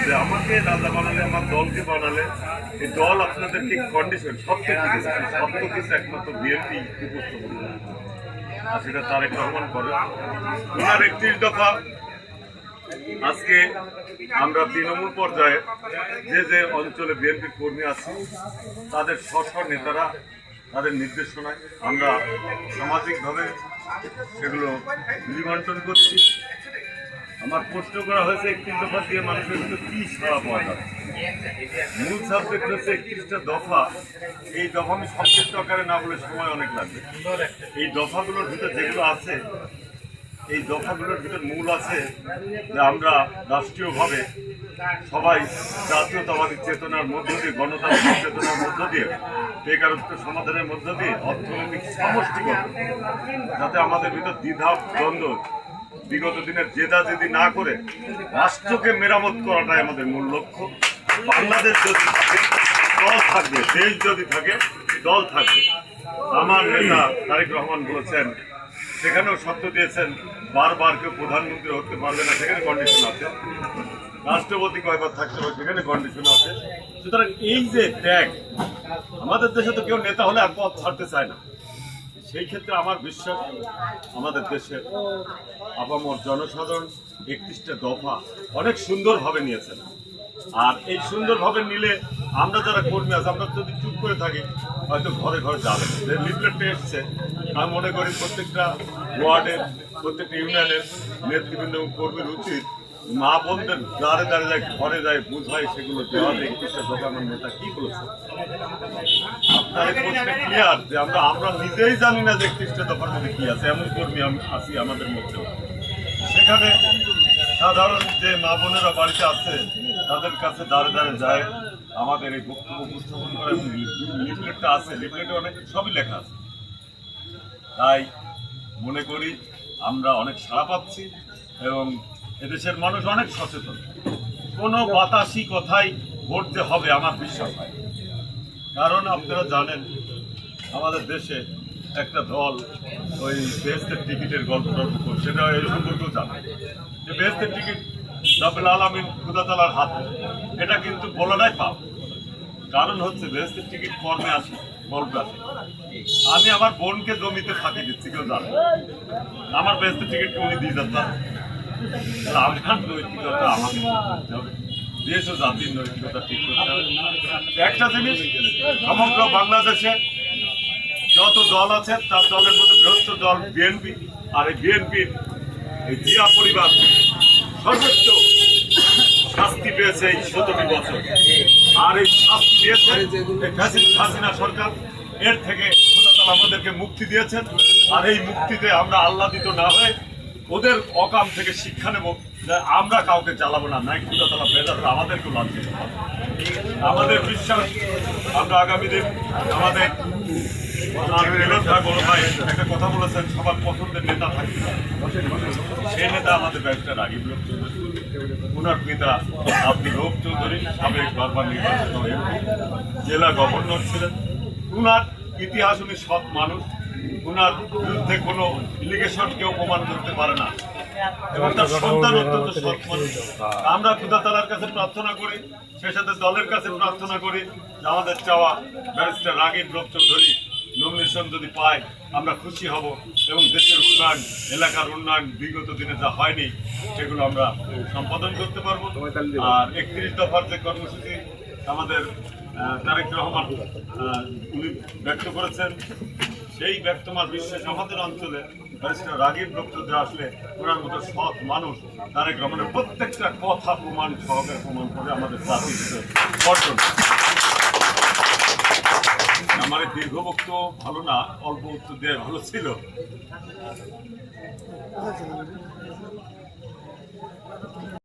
যে আমাকে রাজা বানালে, আমার দলকে বানালে, এই দল আপনাদেরকে কন্ডিশন সত্য কিন্তু একমাত্র বিএনপি উপস্থাপন করে, আর সেটা তারেক রহমান করে। ওনার 31 দফা আজকে আমরা তৃণমূল পর্যায়ে যে যে অঞ্চলে বিএনপি কর্মী আছে তাদের স্ব নেতারা তাদের নির্দেশনায় আমরা সামাজিকভাবে সেগুলো বিলিবন্টন করছি। আমার প্রশ্ন করা হয়েছে 31 দফা দিয়ে মানুষের কিন্তু কী সাড়া পাওয়া যাচ্ছে। মূল সাবজেক্ট হচ্ছে 31টা দফা। এই দফা আমি সংক্ষিপ্ত আকারে না বলে সময় অনেক লাগবে। এই দফাগুলোর ভিতরে যেগুলো আছে, এই দফাগুলোর ভিতর মূল আছে যে আমরা রাষ্ট্রীয়ভাবে সবাই জাতীয়তাবাদী চেতনার মধ্য দিয়ে, গণতান্ত্রিক চেতনার মধ্য দিয়ে, বেকারত্ব সমাধানের মধ্য দিয়ে, অর্থনৈতিক সমষ্টিগত, যাতে আমাদের ভিতর দ্বিধা দ্বন্দ্ব বিগত দিনের জেদাজেদি না করে রাষ্ট্রকে মেরামত করাটাই আমাদের মূল লক্ষ্য। বাংলাদেশ যদি থাকে দল থাকবে, দেশ যদি থাকে দল থাকবে। আমার নেতা তারেক রহমান বলেছেন, সেখানেও শর্ত দিয়েছেন, বারবার কেউ প্রধানমন্ত্রী হতে পারবে না, সেখানে কন্ডিশন আছে। রাষ্ট্রপতি কয়বার থাকতে হবে, সেখানে কন্ডিশন আছে। সুতরাং এই যে ত্যাগ, আমাদের দেশে তো কেউ নেতা হলে আর পথ ছাড়তে চায় না। সেই ক্ষেত্রে আমার বিশ্বাস আমাদের দেশের আপামর জনসাধারণ 31টা দফা অনেক সুন্দরভাবে নিয়েছেন। আর এই সুন্দরভাবে নিলে আমরা যারা কর্মী আছে, আমরা যদি চুপ করে থাকি হয়তো ঘরে ঘরে যাবে। যে লিফলেটটা এসছে, আমি মনে করি প্রত্যেকটা ওয়ার্ডের, প্রত্যেকটা ইউনিয়নের নেতৃবৃন্দ এবং কর্মীর উচিত মা বোনদের দাঁড়ে দাঁড়িয়ে যায়, ঘরে যায়, বুঝায় সেগুলো দেওয়া। 31টা দফা আমার নেতা কি বলেছে আপনার এই প্রশ্নে ক্লিয়ার যে আমরা নিজেই জানি না যে 31টা দফার মধ্যে কি আছে। এমন কর্মী আছি আমাদের মধ্যে। সেখানে সাধারণ যে মা বোনেরা বাড়িতে আছে তাদের কাছে দাঁড়ে দাঁড়ে যায়, আমাদের এই বক্তব্য উপস্থাপন করে। লিফলেটটা আছে, লিফলেটে অনেক সবই লেখা আছে। তাই মনে করি আমরা অনেক সাড়া পাচ্ছি এবং এদেশের মানুষ অনেক সচেতন। কোনো বাতাসি কথাই ভোট হবে আমার বিশ্বাস হয়। কারণ আপনারা জানেন আমাদের দেশে একটা দল ওই বেহেশতের টিকিটের গল্প করছে, সেটা এই সম্পর্কেও জানে যে বেহেশতের টিকিট রাব্বুল আলামিন খোদা তাআলার হাতে। এটা কিন্তু বলাটাই পাপ। কারণ হচ্ছে বেহেশতের টিকিট কর্মে আসে, গল্পে আসে। আমি আমার বোনকে জমিতে ফাঁকি দিচ্ছি, কেউ জানে আমার বেহেশতের টিকিটকে উনি দিয়ে যাচ্ছেন। আমার নৈতিকতা আমাকে করতে হবে, দেশ ও জাতির নৈতিকতা ঠিক করতে হবে। একটা জিনিস, সমগ্র বাংলাদেশে যত দল আছে তার দলের মধ্যে বৃহত্তর দল বিএনপি। আর এই বিএনপির এই জিয়া পরিবার সর্বোচ্চ শাস্তি পেয়েছে এই 17টি বছর। আর এই শাস্তি দিয়েছে হাসিনা সরকার। এর থেকে খোদা তাআলা আমাদেরকে মুক্তি দিয়েছেন। আর এই মুক্তিতে আমরা আহ্লাদিত না হয়ে ওদের অকাম থেকে শিক্ষা নেব যে আমরা কাউকে জ্বালাবো না, নাই খোদা তাআলা বেজাতে আমাদেরকেও লাঞ্ছিত হবে। আমাদের বিশ্বাস আমরা আগামী দিন আমাদের বড় ভাই একটা কথা বলেছেন, সবার পছন্দের নেতা থাকবে। সেই নেতা আমাদের ব্যারিস্টার রাগিব লোক চৌধুরী। ওনার পিতা আপনি রূপ চৌধুরী, সাবেক বারবার নির্বাচিত এমপি, জেলা গভর্নর ছিলেন। ওনার ইতিহাস, উনি সৎ মানুষ। ওনার বিরুদ্ধে কোনো ইলিগেশন কেউ প্রমাণ করতে পারে না এবং তার সন্তান অত্যন্ত সৎ মানুষ। আমরা খোদা তাআলার কাছে প্রার্থনা করি, সেই সাথে দলের কাছে প্রার্থনা করি যে আমাদের চাওয়া ব্যারিস্টার রাগিব লোক চৌধুরী নমিনেশন যদি পায় আমরা খুশি হব এবং দেশের উন্নয়ন, এলাকার উন্নয়ন বিগত দিনে যা হয়নি সেগুলো আমরা সম্পাদন করতে পারবো। আর 31 দফার যে কর্মসূচি আমাদের তারেক রহমান উনি ব্যক্ত করেছেন, সেই ব্যক্তমার বিশ্বাস আমাদের অঞ্চলে ব্যারিস্টার রাগিব লোক চৌধুরী আসলে ওনার মতো সৎ মানুষ তারেক রহমানের প্রত্যেকটা কথা প্রমাণ সহকারে প্রমাণ করে আমাদের জাতির অর্জন। আমার দীর্ঘ বক্তব্য ভালো না, অল্প উত্তর দেওয়া ভালো ছিল।